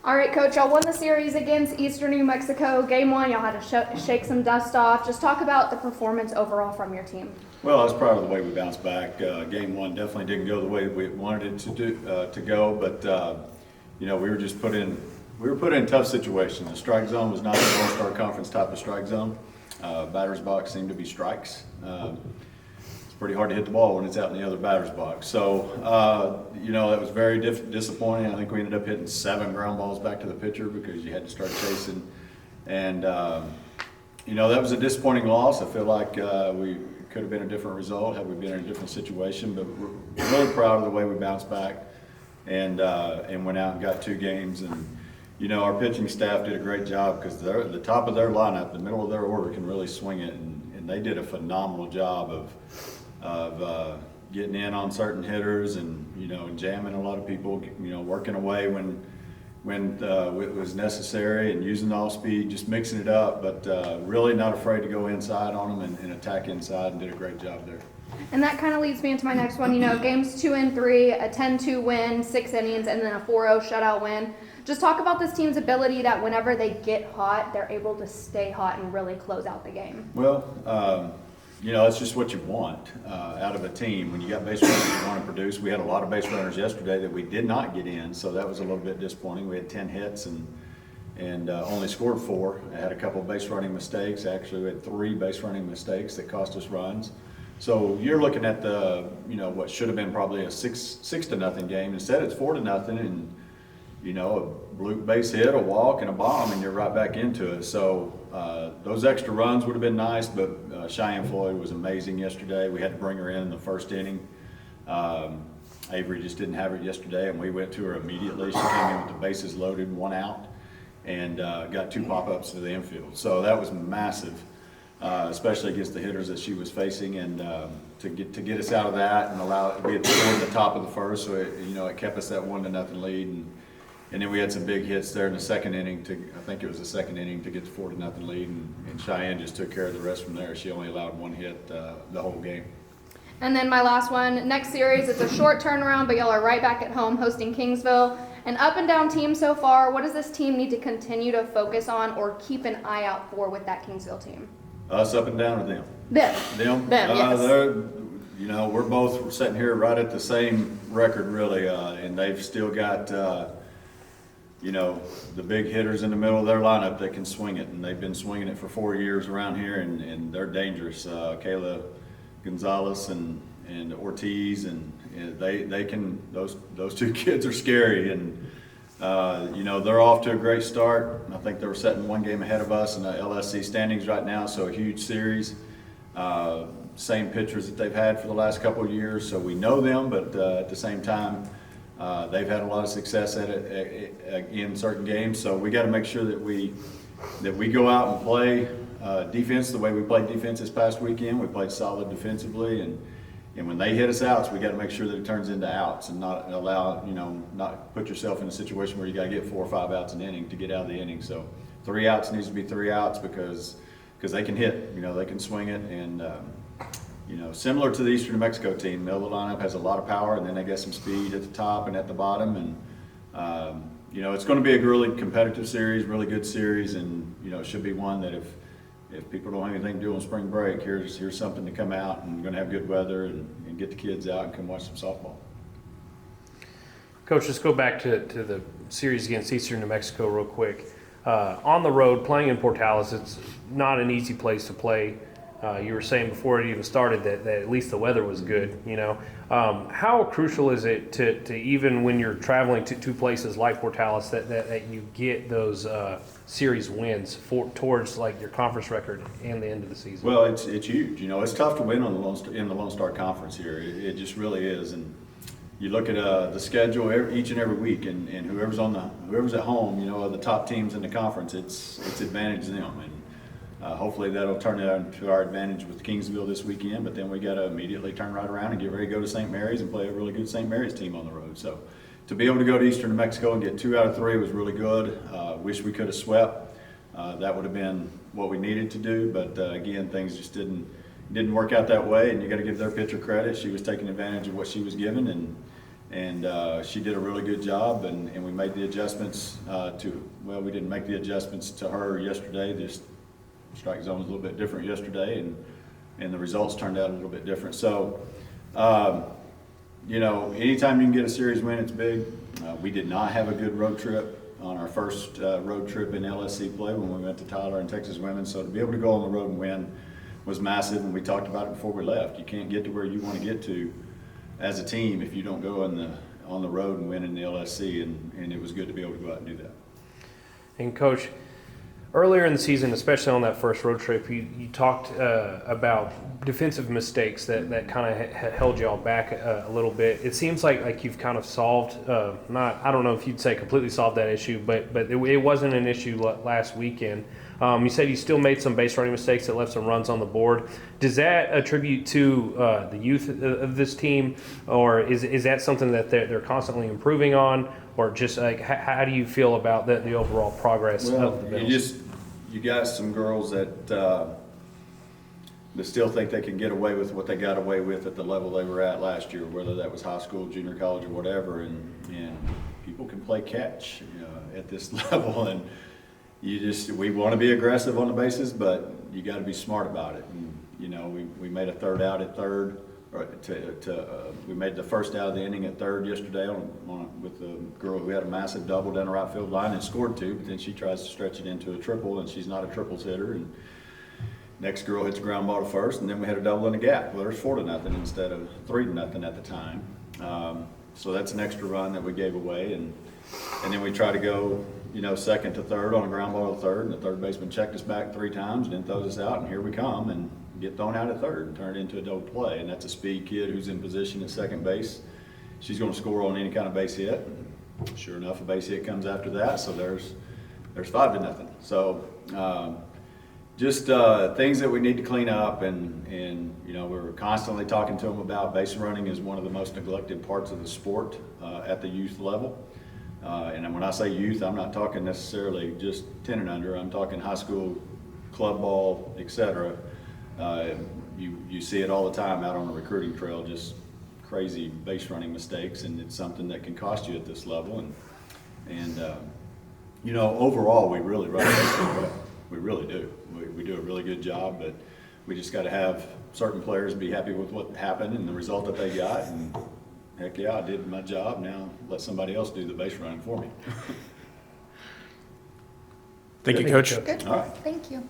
All right, Coach, y'all won the series against Eastern New Mexico. Game 1, y'all had to shake some dust off. Just talk about the performance overall from your team. Well, I was proud of the way we bounced back. Game 1 definitely didn't go the way we wanted it to go, but we were just put in tough situations. The strike zone was not an All-Star Conference type of strike zone. Batter's box seemed to be strikes. It's pretty hard to hit the ball when it's out in the other batter's box. So, that was very disappointing. I think we ended up hitting 7 ground balls back to the pitcher because you had to start chasing. And, that was a disappointing loss. I feel like we could have been a different result had we been in a different situation. But we're really proud of the way we bounced back and went out and got 2 games. And, our pitching staff did a great job because the top of their lineup, the middle of their order can really swing it. And they did a phenomenal job of getting in on certain hitters and jamming a lot of people, working away when it was necessary and using the off speed, just mixing it up, but really not afraid to go inside on them and attack inside, and did a great job there. And that kind of leads me into my next one. Games 2 and 3, a 10-2 win, 6 innings, and then a 4-0 shutout win. Just talk about this team's ability that whenever they get hot, they're able to stay hot and really close out the game. Well, it's just what you want out of a team. When you got base runners you want to produce, we had a lot of base runners yesterday that we did not get in, so that was a little bit disappointing. We had 10 hits and only scored 4. I had a couple of base running mistakes. Actually, we had 3 base running mistakes that cost us runs. So you're looking at what should have been probably a 6-0 game. Instead, it's 4-0, and a blue base hit, a walk, and a bomb, and you're right back into it. So those extra runs would have been nice, but Cheyenne Floyd was amazing yesterday. We had to bring her in the first inning. Avery just didn't have it yesterday, and we went to her immediately. She came in with the bases loaded, 1 out, and got 2 pop-ups to the infield. So that was massive, especially against the hitters that she was facing, and to get us out of that and allow it to be at the top of the first. So it kept us that 1-0 lead. And then we had some big hits there in the second inning I think it was the second inning, to get the 4-0 lead, and Cheyenne just took care of the rest from there. She only allowed 1 hit the whole game. And then my last one, next series, it's a short turnaround, but y'all are right back at home hosting Kingsville. An up and down team so far. What does this team need to continue to focus on or keep an eye out for with that Kingsville team? Us up and down, or them? Them, yes. They're, we're both sitting here right at the same record, really, and they've still got the big hitters in the middle of their lineup that can swing it, and they've been swinging it for 4 years around here, and they're dangerous. Kayla Gonzalez and Ortiz, and they can. Those 2 kids are scary, and they're off to a great start. I think they're setting 1 game ahead of us in the LSC standings right now, so a huge series. Same pitchers that they've had for the last couple of years, so we know them, but at the same time, they've had a lot of success at it in certain games. So we got to make sure that we go out and play defense the way we played defense this past weekend. We played solid defensively, and when they hit us outs, we got to make sure that it turns into outs and not allow not put yourself in a situation where you got to get 4 or 5 outs an inning to get out of the inning. So 3 outs needs to be 3 outs because they can hit, they can swing it, and similar to the Eastern New Mexico team, middle of the lineup has a lot of power, and then they get some speed at the top and at the bottom, and it's going to be a really competitive series, really good series, and it should be one that if people don't have anything to do on spring break, here's something to come out, and we're going to have good weather and get the kids out and come watch some softball. Coach, let's go back to the series against Eastern New Mexico real quick. On the road, playing in Portales, it's not an easy place to play. You were saying before it even started that at least the weather was good, How crucial is it to even when you're traveling to places like Portales that you get those series wins towards like your conference record and the end of the season? Well, it's huge. It's tough to win in the Lone Star Conference here. It just really is. And you look at the schedule each and every week, and whoever's at home, of the top teams in the conference, it's advantage them. And hopefully that'll turn out to our advantage with Kingsville this weekend, but then we got to immediately turn right around and get ready to go to St. Mary's and play a really good St. Mary's team on the road. So to be able to go to Eastern New Mexico and get 2 out of 3 was really good. Wish we could have swept. That would have been what we needed to do, but again, things just didn't work out that way, and you got to give their pitcher credit. She was taking advantage of what she was given, And she did a really good job, and we made the adjustments we didn't make the adjustments to her yesterday. The strike zone was a little bit different yesterday, and the results turned out a little bit different. So, anytime you can get a series win, it's big. We did not have a good road trip on our first road trip in LSC play when we went to Tyler and Texas Women. So to be able to go on the road and win was massive, and we talked about it before we left. You can't get to where you want to get to as a team if you don't go on the road and win in the LSC, and it was good to be able to go out and do that. And Coach, earlier in the season, especially on that first road trip, you talked about defensive mistakes that kind of held y'all back a little bit. It seems like you've kind of solved, I don't know if you'd say completely solved that issue, but it wasn't an issue last weekend. You said you still made some base running mistakes that left some runs on the board. Does that attribute to the youth of this team, or is that something that they're constantly improving on, or just like how do you feel about the overall progress of the Bills? You got some girls that still think they can get away with what they got away with at the level they were at last year, whether that was high school, junior college, or whatever, and people can play catch at this level, and we want to be aggressive on the bases, but you got to be smart about it. And we made a third out at third, we made the first out of the inning at third yesterday with the girl who had a massive double down the right field line and scored 2, but then she tries to stretch it into a triple, and she's not a triples hitter. And next girl hits a ground ball to first, and then we had a double in the gap. Well, there's 4-0 instead of 3-0 at the time. So that's an extra run that we gave away, and then we try to go second to third on a ground ball to third, and the third baseman checked us back 3 times and then throws us out, and here we come and get thrown out at third and turn it into a double play. And that's a speed kid who's in position at second base. She's going to score on any kind of base hit. Sure enough, a base hit comes after that, so there's 5-0. So just things that we need to clean up, and we're constantly talking to them about base running is one of the most neglected parts of the sport at the youth level. And when I say youth, I'm not talking necessarily just 10 and under. I'm talking high school, club ball, etc. You see it all the time out on the recruiting trail, just crazy base running mistakes, and it's something that can cost you at this level. And overall, we really run it. We really do. We do a really good job, but we just got to have certain players be happy with what happened and the result that they got. And heck yeah, I did my job. Now let somebody else do the base running for me. Thank you, Coach. Good. All right. Thank you.